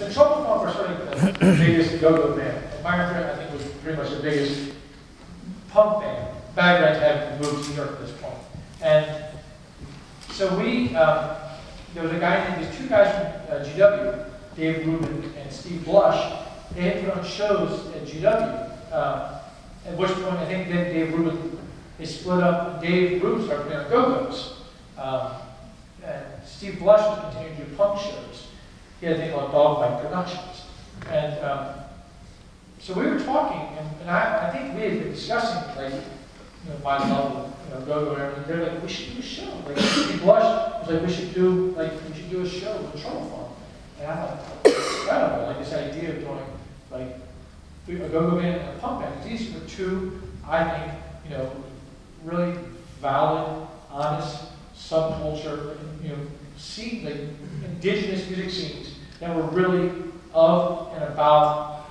So Trouble Funk were sort of the biggest go-go band. And Myron Threat, I think, was pretty much the biggest punk band. Bad Rent had moved to New York at this point. And so we, there was a guy named, these two guys from GW, Dave Rubin and Steve Blush. They had put on shows at GW. At which point, I think then Dave Rubin, they split up. Dave Rubin started playing on go-go's. And Steve Blush was continuing to do punk shows. He had a thing called Dogfight Productions. And so we were talking, and I think we had been discussing, like, my level of go-go and everything. They're like, we should do a show. Like, Steve Blush was like, we should do a show with Trouble Funk. And I thought, incredible, like this idea of doing, like, a go-go band and a punk band. These were two, I think, really valid, honest subculture, scene, like indigenous music scenes that were really of and about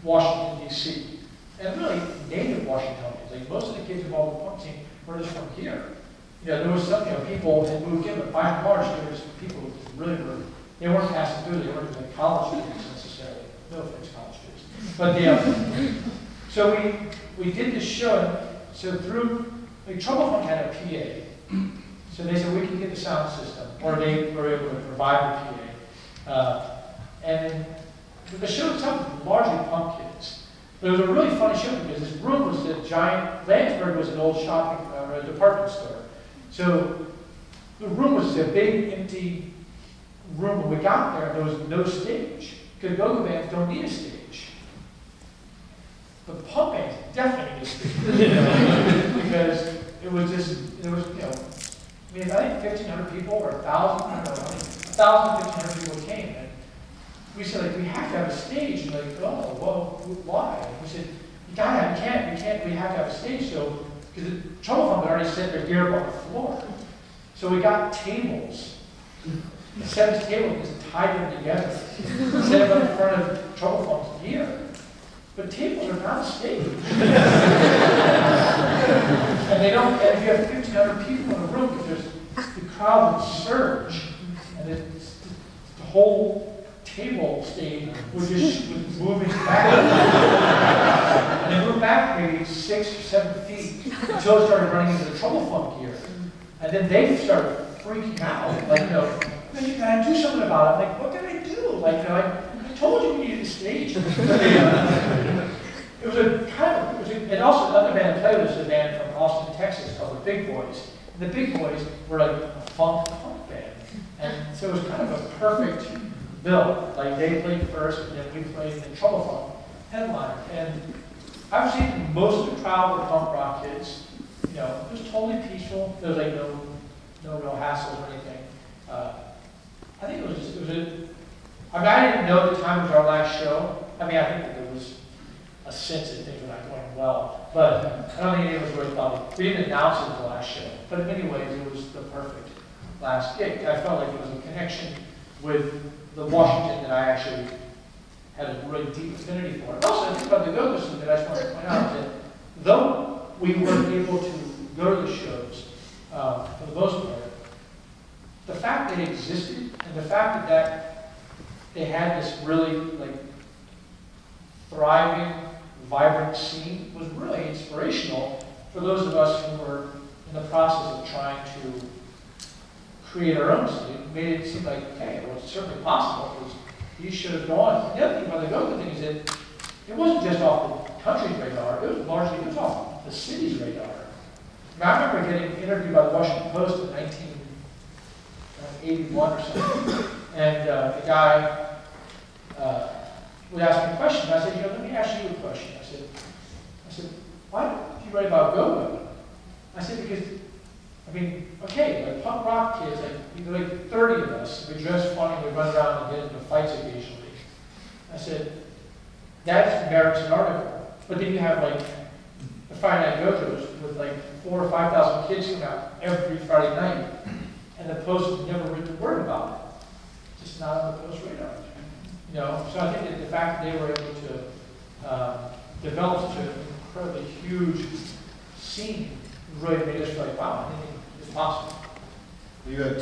Washington, D.C. And really native Washingtonians. Like most of the kids involved in the punk scene were just from here. There was some, people had moved in, but by and large, there was people who really were, they weren't passing through, they weren't like college students necessarily. No offense, college students. But so we did this show, so through, like Trouble Funk had a PA. So they said, we can get the sound system, or they were able to provide the PA. And the show itself was largely punk kids. But it was a really funny show because this room was a giant, Lansburg was an old shopping, department store. So the room was a big, empty room. When we got there was no stage, because go-go bands don't need a stage. But punk bands definitely need a stage. Because it was just, there was, I think 1,500 people or 1,000, I don't know, 1,000, 1,500 people came, and we said, like, we have to have a stage. And like, oh, well, why? And we said, we can't, we have to have a stage. So, because the Trouble Funk had already set their gear up on the floor. So we got tables, 7 tables, and tied them together, set them in front of Trouble Funk's gear. But tables are not a stage. And they don't, and if you have 1,500 people in a room, because the crowd would surge, and the whole table stage was just moving back. And they moved back maybe 6 or 7 feet until it started running into the Trouble Funk gear. And then they started freaking out, like, you gotta do something about it. I'm like, what can I do? Like, I told you we needed a stage. It was a kind of, and also another band that played was a band from Austin, Texas called the Big Boys. And the Big Boys were like a punk band. And so it was kind of a perfect bill. Like they played first, and then we played in Trouble Funk headline. And I would say most of the crowd were punk rock kids. It was totally peaceful. There was like no real hassles or anything. I think it was I didn't know at the time it was our last show. I think that there was a sense that things were not going well, but I don't think any of us really thought it. We didn't announce it as the last show, but in many ways it was the perfect last gig. I felt like it was a connection with the Washington that I actually had a really deep affinity for. And also, I think about the go-go scene that I just wanted to point out that though we weren't able to go to the shows for the most part, the fact that it existed and the fact that they had this really like thriving, vibrant scene was really inspirational for those of us who were in the process of trying to create our own scene. It made it seem like, hey, well, it's certainly possible because you should have gone. The other thing about the go-go thing is that it wasn't just off the country's radar, it was off the city's radar. I remember getting interviewed by the Washington Post in 1981 or something, and the guy would ask me a question. I said, let me ask you a question. I said, why did you write about go-go? I said, because, okay, like punk rock kids, like 30 of us, we dress funny, we run around and get into fights occasionally. I said, that merits an article. But then you have like the Friday Night Go-Go's with like 4,000 or 5,000 kids come out every Friday night, and the Post has never written a word about it. It's just not on the Post radar. So I think that the fact that they were able to develop such an incredibly huge scene really made us like, wow, I think it's possible. You had